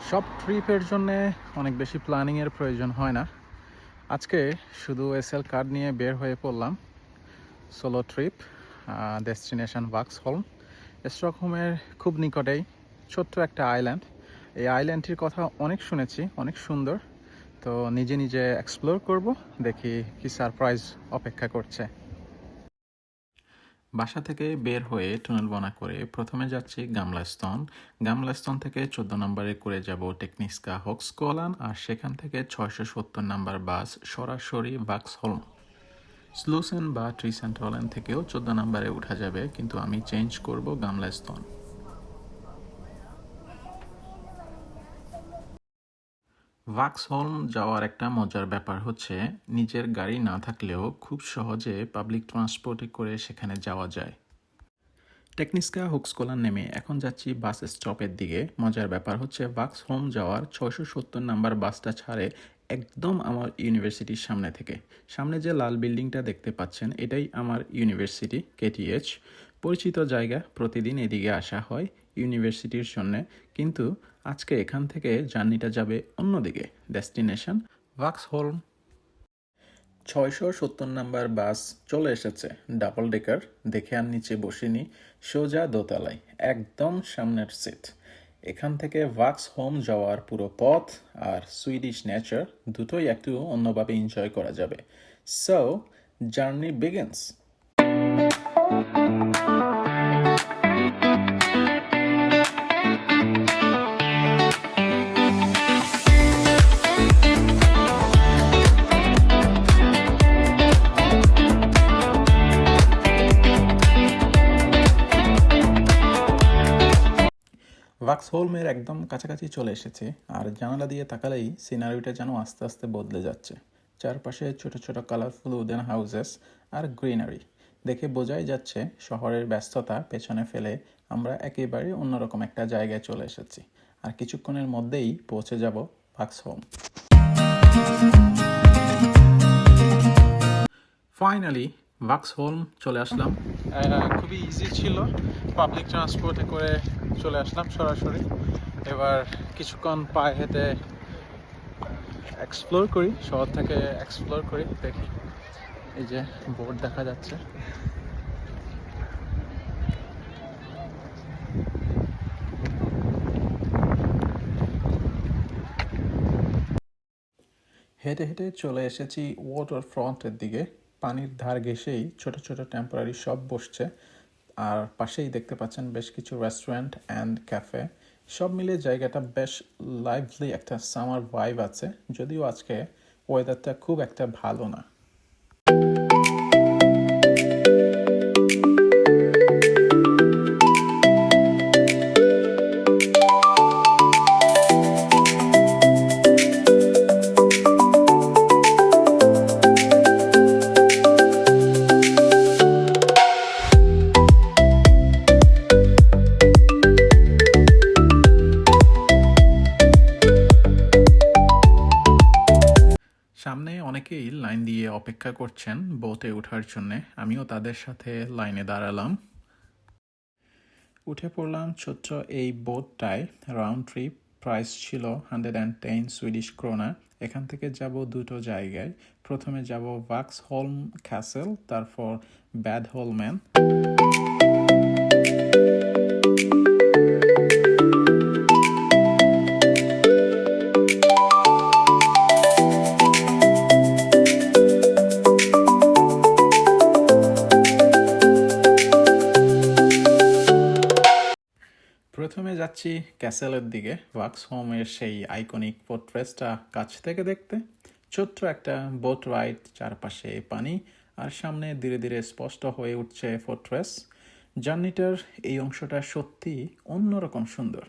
সব ট্রিপের জন্যে অনেক বেশি প্ল্যানিংয়ের প্রয়োজন হয় না। আজকে শুধু এসএল কার্ড নিয়ে বের হয়ে পড়লাম। Solo trip, destination Vaxholm. স্টকহোমের খুব নিকটেই ছোট্ট একটা আইল্যান্ড। এই আইল্যান্ডটির কথা অনেক শুনেছি, অনেক সুন্দর। তো নিজে নিজে এক্সপ্লোর করব, দেখি কি সারপ্রাইজ অপেক্ষা করছে। বাসা থেকে বের হয়ে টুনেলবনা করে প্রথমে যাচ্ছি গামলাস্তন। গামলাস্তন থেকে 14 নম্বরে করে যাব টেকনিস্কা হোক্সকোলান, আর সেখান থেকে 670 নাম্বার বাস সরাসরি ভাক্সহোলম। স্লুসেন বা ট্রিসেন্টহলেন থেকেও 14 নম্বরে উঠা যাবে, কিন্তু আমি চেঞ্জ করব গামলাস্তন। ভাক্সহোলম যাওয়ার একটা মজার ব্যাপার হচ্ছে নিজের গাড়ি না থাকলেও খুব সহজে পাবলিক ট্রান্সপোর্টে করে সেখানে যাওয়া যায়। টেকনিস্কা হোক্সকোলান নেমে এখন যাচ্ছি বাস স্টপের দিকে। মজার ব্যাপার হচ্ছে ভাক্সহোলম যাওয়ার 670 নাম্বার বাসটা ছাড়ে একদম আমার ইউনিভার্সিটির সামনে থেকে। সামনে যে লাল বিল্ডিংটা দেখতে পাচ্ছেন, এটাই আমার ইউনিভার্সিটি কেটিএইচ। পরিচিত জায়গা, প্রতিদিন এদিকে আসা হয় ইউনিভার্সিটির জন্যে, কিন্তু আজকে এখান থেকে জার্নিটা যাবে অন্যদিকে, ডেস্টিনেশন ভাক্সহোলম। 670 নাম্বার বাস চলে এসেছে, ডাবল ডেকার। দেখে আর নিচে বসিনি, সোজা দোতলায়, একদম সামনের সিট। এখান থেকে ভাক্সহোলম যাওয়ার পুরো পথ আর সুইডিশ নেচার দুটোই একটু অন্যভাবে এনজয় করা যাবে। So journey begins. ভাক্সহোলমের একদম কাছাকাছি চলে এসেছে, আর জানালা দিয়ে তাকালেই সিনারিটা যেন আস্তে আস্তে বদলে যাচ্ছে। চারপাশে ছোট ছোট কালারফুল উডেন হাউসেস আর গ্রিনারি। দেখে বোঝাই যাচ্ছে শহরের ব্যস্ততা পেছনে ফেলে আমরা একেবারে অন্যরকম একটা জায়গায় চলে এসেছি। আর কিছুক্ষণের মধ্যেই পৌঁছে যাব ভাক্সহোলম। ফাইনালি ভাক্সহোলম চলে আসলাম। খুবই ইজি ছিল, পাবলিক ট্রান্সপোর্টে করে চলে আসলাম সরাসরি। এবার কিছুক্ষণ পায়ে হেঁটে এক্সপ্লোর করি, শহর থেকে এক্সপ্লোর করি, দেখি। এই যে বোর্ড দেখা যাচ্ছে। হেঁটে হেঁটে চলে এসেছি ওয়াটার ফ্রন্টের দিকে। পানির ধার ঘেঁষেই ছোট ছোট টেম্পোরারি শপ বসছে, আর পাশেই দেখতে পাচ্ছেন বেশ কিছু রেস্টুরেন্ট অ্যান্ড ক্যাফে। সব মিলে জায়গাটা বেশ লাইভলি একটা সামার ভাইব আছে, যদিও আজকে ওয়েদারটা খুব একটা ভালো না। সামনে অনেকেই লাইন দিয়ে অপেক্ষা করছেন বোটে ওঠার জন্য, আমিও তাদের সাথে লাইনে দাঁড়ালাম। উঠে পড়লাম ছোট্ট এই বোটটায়। রাউন্ড ট্রিপ প্রাইস ছিল 110 সুইডিশ ক্রোনা। এখান থেকে যাব দুটো জায়গায়। প্রথমে যাব ভাক্সহোলম ক্যাসেল, তারপর ব্যাডহোলম্যান। প্রথমে যাচ্ছি ক্যাসেলের দিকে, ভাক্সহোলমের সেই আইকনিক ফোর্ট্রেসটা কাছ থেকে দেখতে। ছোট্ট একটা বোট রাইড, চারপাশে পানি, আর সামনে ধীরে ধীরে স্পষ্ট হয়ে উঠছে ফোর্ট্রেস। জার্নিটার এই অংশটা সত্যি অন্যরকম সুন্দর।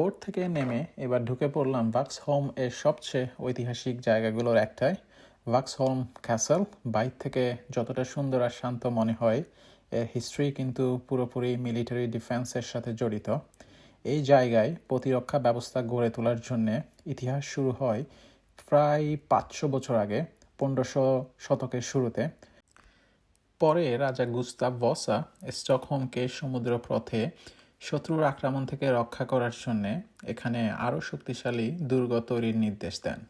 বোট থেকে নেমে এবার ঢুকে পড়লাম ভাক্সহোলম এর সবচেয়ে ঐতিহাসিক জায়গাগুলোর একটায়, ভাক্সহোলম ক্যাসেল। বাইর থেকে যতটা সুন্দর আর শান্ত মনে হয়, এর হিস্ট্রি কিন্তু পুরোপুরি মিলিটারি ডিফেন্সের সাথে জড়িত। এই জায়গায় প্রতিরক্ষা ব্যবস্থা গড়ে তোলার জন্যে ইতিহাস শুরু হয় প্রায় 500 বছর আগে, 1500 শতকের শুরুতে। পরে রাজা গুস্তাভ ভসা স্টকহোমকে সমুদ্রপথে শত্রুর আক্রমণ থেকে রক্ষা করার জন্যে এখানে আরও শক্তিশালী দুর্গ তৈরির নির্দেশ দেন,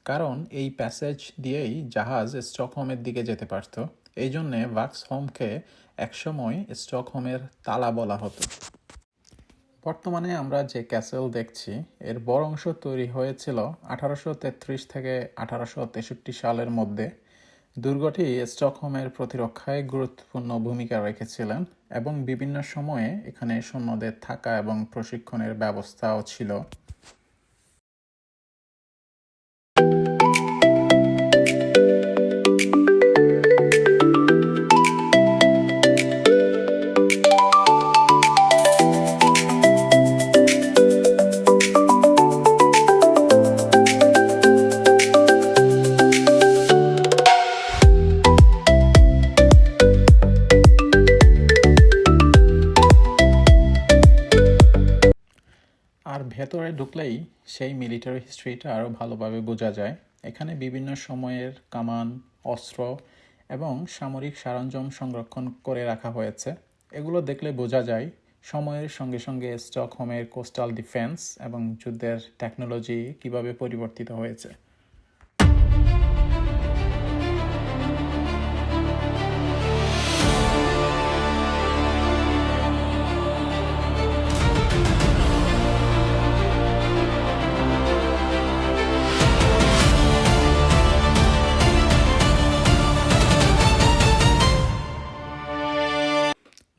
কারণ এই প্যাসেজ দিয়েই জাহাজ স্টকহোমের দিকে যেতে পারত। এই জন্যে ভাক্সহোলমকে একসময় স্টকহোমের তালা বলা হতো। বর্তমানে আমরা যে ক্যাসেল দেখছি, এর বড় অংশ তৈরি হয়েছিল 1833 থেকে 1863 সালের মধ্যে। দুর্গটি স্টকহোমের প্রতিরক্ষায় গুরুত্বপূর্ণ ভূমিকা রেখেছিলেন এবং বিভিন্ন সময়ে এখানে সৈন্যদের থাকা এবং প্রশিক্ষণের ব্যবস্থাও ছিল। আর ভেতরে ঢুকলেই সেই মিলিটারি হিস্ট্রিটা আরও ভালোভাবে বোঝা যায়। এখানে বিভিন্ন সময়ের কামান, অস্ত্র এবং সামরিক সরঞ্জাম সংরক্ষণ করে রাখা হয়েছে। এগুলো দেখলে বোঝা যায় সময়ের সঙ্গে সঙ্গে স্টকহোমের কোস্টাল ডিফেন্স এবং যুদ্ধের টেকনোলজি কিভাবে পরিবর্তিত হয়েছে।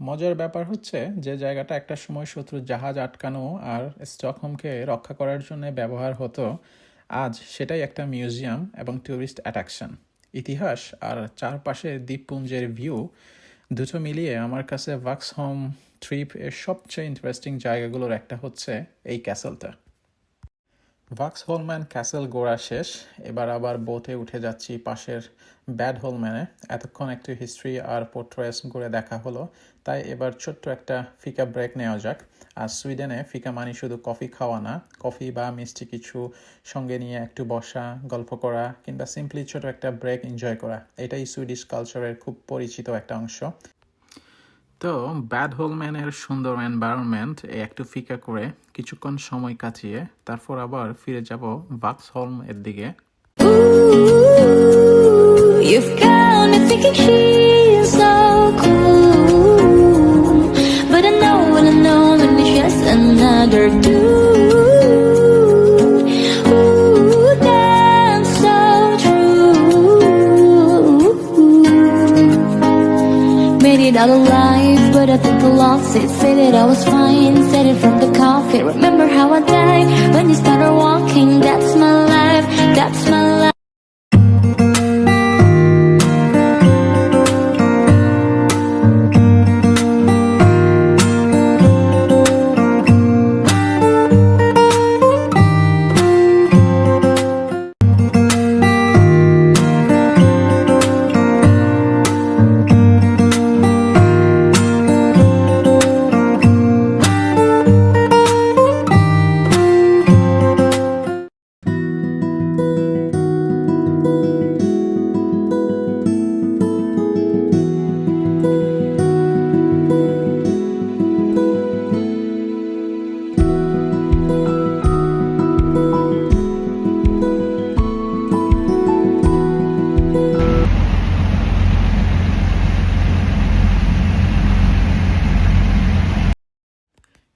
মজার ব্যাপার হচ্ছে যে জায়গাটা একটা সময় শত্রুর জাহাজ আটকানো আর স্টকহোমকে রক্ষা করার জন্য ব্যবহার হতো, আজ সেটাই একটা মিউজিয়াম এবং ট্যুরিস্ট অ্যাট্রাকশন। ইতিহাস আর চারপাশে দ্বীপপুঞ্জের ভিউ দুটো মিলিয়ে আমার কাছে ভাক্সহোলম ট্রিপ এর সবচেয়ে ইন্টারেস্টিং জায়গাগুলোর একটা হচ্ছে এই ক্যাসেলটা। ভাক্সহোলম ক্যাসেল ঘোরা শেষ, এবার আবার বোটে উঠে যাচ্ছি পাশের ব্যাডহোলম্যানে। এতক্ষণ একটু হিস্ট্রি আর পোর্ট্রেস ঘুরে দেখা হলো, তাই এবার ছোট্ট একটা ফিকা ব্রেক নেওয়া যাক। আর সুইডেনে ফিকা মানে শুধু কফি খাওয়া না, কফি বা মিষ্টি কিছু সঙ্গে নিয়ে একটু বসা, গল্প করা কিংবা সিম্পলি ছোট একটা ব্রেক এনজয় করা, এটাই সুইডিশ কালচারের খুব পরিচিত একটা অংশ। তো ব্যাডহোলম্যানের সুন্দর এনভায়রনমেন্ট একটু ফিকা করে কিছুক্ষণ সময় কাটিয়ে তারপর আবার ফিরে যাব ভাক্সহোলম এর দিকে। You've got me thinking she's so cool, but I know when it's just another dude. Ooh, that's so true. Made it out alive, but I think I lost it. Said that I was fine, said it from the coffin. Remember how I died when you started walking? That's my life, that's my life.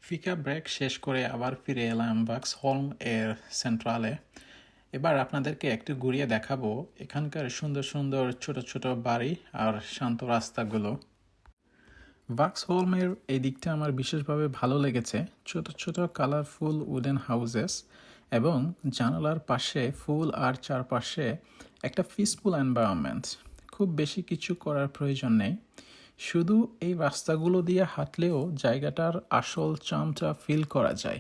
ফিকা break শেষ করে আবার ফিরে এলাম ভাক্সহোলম এর সেন্ট্রালে। এবার আপনাদেরকে একটু ঘুরিয়ে দেখাবো এখানকার সুন্দর সুন্দর ছোট ছোট বাড়ি আর শান্ত রাস্তাগুলো। ভাক্সহোলমের এই দিকটা আমার বিশেষভাবে ভালো লেগেছে। ছোট ছোট কালারফুল উডেন হাউসেস এবং জানালার পাশে ফুল আর চারপাশে একটা পিসফুল এনভায়রনমেন্ট। খুব বেশি কিছু করার প্রয়োজন নেই, শুধু এই রাস্তাগুলো দিয়ে হাঁটলেও জায়গাটার আসল চার্মটা ফিল করা যায়।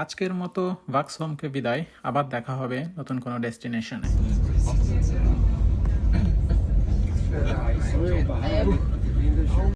আজকের মতো ভাক্সহোমকে বিদায়, আবার দেখা হবে নতুন কোনো ডেস্টিনেশনে।